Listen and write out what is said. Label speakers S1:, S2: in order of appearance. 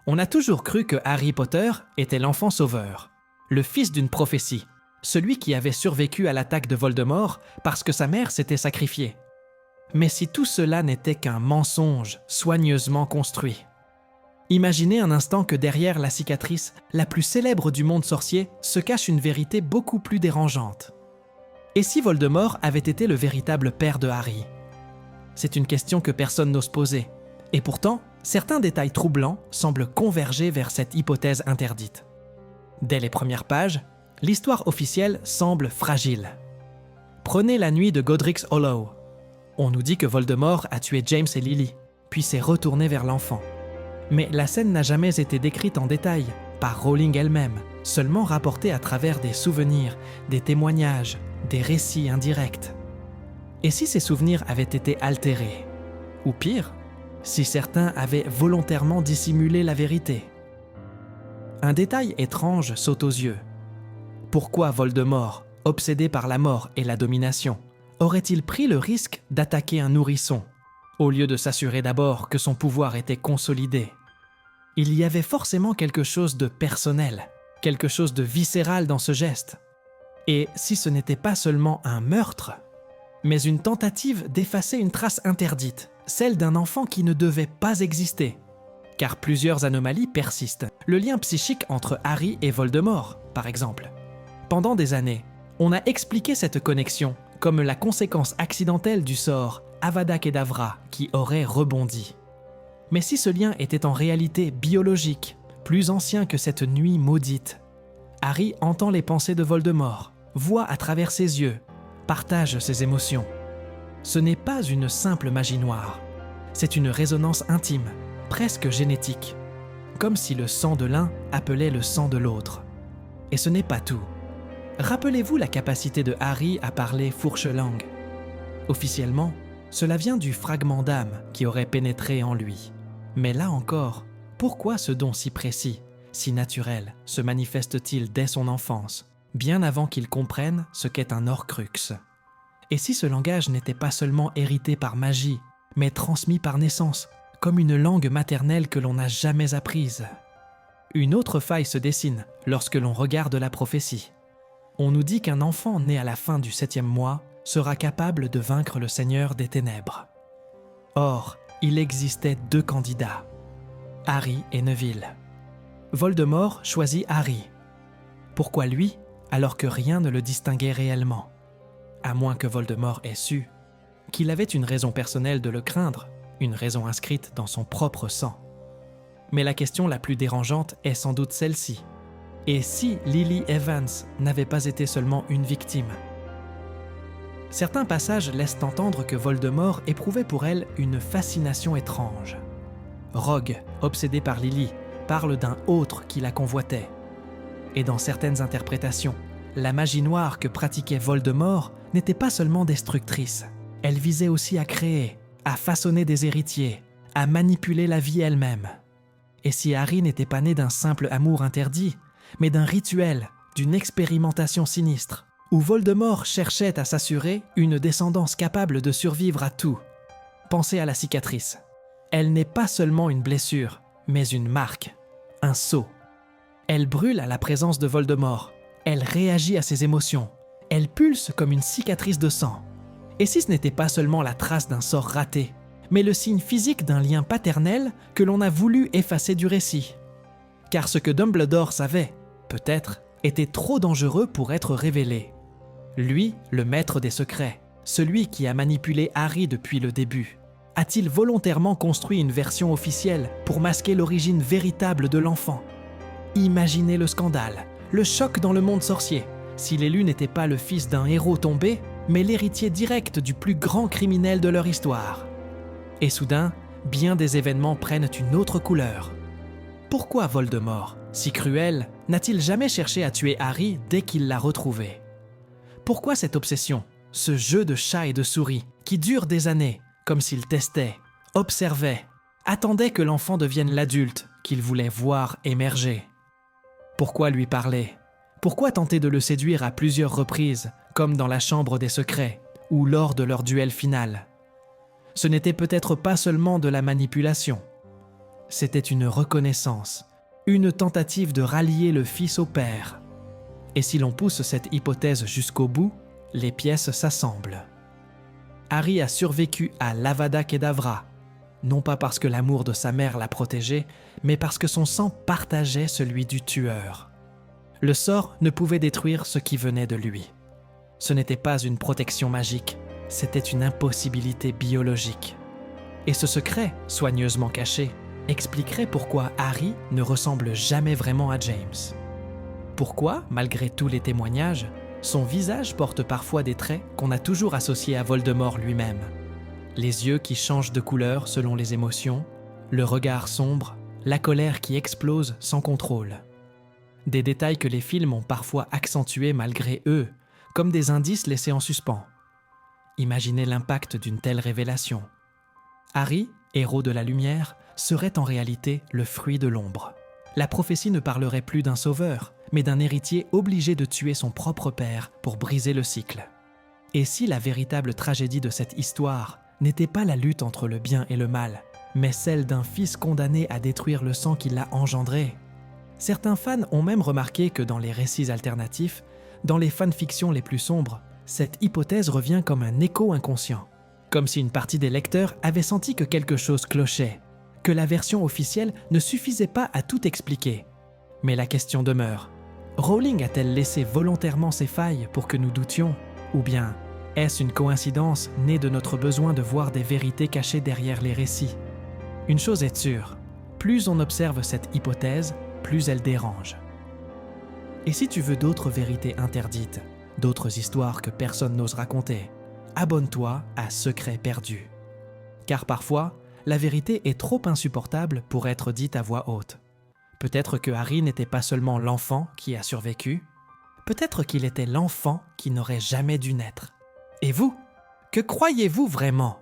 S1: On a toujours cru que Harry Potter était l'enfant sauveur, le fils d'une prophétie, celui qui avait survécu à l'attaque de Voldemort parce que sa mère s'était sacrifiée. Mais si tout cela n'était qu'un mensonge soigneusement construit? Imaginez un instant que derrière la cicatrice la plus célèbre du monde sorcier se cache une vérité beaucoup plus dérangeante. Et si Voldemort avait été le véritable père de Harry? C'est une question que personne n'ose poser. Et pourtant, certains détails troublants semblent converger vers cette hypothèse interdite. Dès les premières pages, l'histoire officielle semble fragile. Prenez la nuit de Godric's Hollow. On nous dit que Voldemort a tué James et Lily, puis s'est retourné vers l'enfant. Mais la scène n'a jamais été décrite en détail par Rowling elle-même, seulement rapportée à travers des souvenirs, des témoignages, des récits indirects. Et si ces souvenirs avaient été altérés? Ou pire, si certains avaient volontairement dissimulé la vérité? Un détail étrange saute aux yeux. Pourquoi Voldemort, obsédé par la mort et la domination, aurait-il pris le risque d'attaquer un nourrisson, au lieu de s'assurer d'abord que son pouvoir était consolidé? Il y avait forcément quelque chose de personnel, quelque chose de viscéral dans ce geste. Et si ce n'était pas seulement un meurtre, mais une tentative d'effacer une trace interdite, celle d'un enfant qui ne devait pas exister. Car plusieurs anomalies persistent. Le lien psychique entre Harry et Voldemort, par exemple. Pendant des années, on a expliqué cette connexion comme la conséquence accidentelle du sort Avada Kedavra qui aurait rebondi. Mais si ce lien était en réalité biologique, plus ancien que cette nuit maudite, Harry entend les pensées de Voldemort, voit à travers ses yeux, partage ses émotions. Ce n'est pas une simple magie noire, c'est une résonance intime, presque génétique, comme si le sang de l'un appelait le sang de l'autre. Et ce n'est pas tout. Rappelez-vous la capacité de Harry à parler fourche-langue. Officiellement, cela vient du fragment d'âme qui aurait pénétré en lui. Mais là encore, pourquoi ce don si précis, si naturel, se manifeste-t-il dès son enfance, bien avant qu'il comprenne ce qu'est un Horcrux? Et si ce langage n'était pas seulement hérité par magie, mais transmis par naissance, comme une langue maternelle que l'on n'a jamais apprise? Une autre faille se dessine lorsque l'on regarde la prophétie. On nous dit qu'un enfant né à la fin du 7e mois sera capable de vaincre le Seigneur des Ténèbres. Or, il existait 2 candidats, Harry et Neville. Voldemort choisit Harry. Pourquoi lui, alors que rien ne le distinguait réellement? À moins que Voldemort ait su qu'il avait une raison personnelle de le craindre, une raison inscrite dans son propre sang. Mais la question la plus dérangeante est sans doute celle-ci. Et si Lily Evans n'avait pas été seulement une victime? Certains passages laissent entendre que Voldemort éprouvait pour elle une fascination étrange. Rogue, obsédé par Lily, parle d'un autre qui la convoitait. Et dans certaines interprétations, la magie noire que pratiquait Voldemort n'était pas seulement destructrice. Elle visait aussi à créer, à façonner des héritiers, à manipuler la vie elle-même. Et si Harry n'était pas né d'un simple amour interdit, mais d'un rituel, d'une expérimentation sinistre, où Voldemort cherchait à s'assurer une descendance capable de survivre à tout? Pensez à la cicatrice. Elle n'est pas seulement une blessure, mais une marque, un sceau. Elle brûle à la présence de Voldemort. Elle réagit à ses émotions. Elle pulse comme une cicatrice de sang. Et si ce n'était pas seulement la trace d'un sort raté, mais le signe physique d'un lien paternel que l'on a voulu effacer du récit? Car ce que Dumbledore savait, peut-être, était trop dangereux pour être révélé. Lui, le maître des secrets, celui qui a manipulé Harry depuis le début, a-t-il volontairement construit une version officielle pour masquer l'origine véritable de l'enfant? Imaginez le scandale, le choc dans le monde sorcier, si l'élu n'était pas le fils d'un héros tombé, mais l'héritier direct du plus grand criminel de leur histoire. Et soudain, bien des événements prennent une autre couleur. Pourquoi Voldemort, si cruel, n'a-t-il jamais cherché à tuer Harry dès qu'il l'a retrouvé? Pourquoi cette obsession, ce jeu de chat et de souris, qui dure des années, comme s'il testait, observait, attendait que l'enfant devienne l'adulte qu'il voulait voir émerger? Pourquoi lui parler? Pourquoi tenter de le séduire à plusieurs reprises, comme dans la chambre des secrets, ou lors de leur duel final? Ce n'était peut-être pas seulement de la manipulation. C'était une reconnaissance, une tentative de rallier le fils au père. Et si l'on pousse cette hypothèse jusqu'au bout, les pièces s'assemblent. Harry a survécu à l'Avada Kedavra, non pas parce que l'amour de sa mère l'a protégé, mais parce que son sang partageait celui du tueur. Le sort ne pouvait détruire ce qui venait de lui. Ce n'était pas une protection magique, c'était une impossibilité biologique. Et ce secret, soigneusement caché, expliquerait pourquoi Harry ne ressemble jamais vraiment à James. Pourquoi, malgré tous les témoignages, son visage porte parfois des traits qu'on a toujours associés à Voldemort lui-même. Les yeux qui changent de couleur selon les émotions, le regard sombre, la colère qui explose sans contrôle. Des détails que les films ont parfois accentués malgré eux, comme des indices laissés en suspens. Imaginez l'impact d'une telle révélation. Harry, héros de la lumière, serait en réalité le fruit de l'ombre. La prophétie ne parlerait plus d'un sauveur, mais d'un héritier obligé de tuer son propre père pour briser le cycle. Et si la véritable tragédie de cette histoire n'était pas la lutte entre le bien et le mal, mais celle d'un fils condamné à détruire le sang qui l'a engendré? Certains fans ont même remarqué que dans les récits alternatifs, dans les fanfictions les plus sombres, cette hypothèse revient comme un écho inconscient. Comme si une partie des lecteurs avait senti que quelque chose clochait, que la version officielle ne suffisait pas à tout expliquer. Mais la question demeure. Rowling a-t-elle laissé volontairement ses failles pour que nous doutions? Ou bien, est-ce une coïncidence née de notre besoin de voir des vérités cachées derrière les récits? Une chose est sûre, plus on observe cette hypothèse, plus elle dérange. Et si tu veux d'autres vérités interdites, d'autres histoires que personne n'ose raconter, abonne-toi à Secrets perdus. Car parfois, la vérité est trop insupportable pour être dite à voix haute. Peut-être que Harry n'était pas seulement l'enfant qui a survécu, peut-être qu'il était l'enfant qui n'aurait jamais dû naître. Et vous, que croyez-vous vraiment ?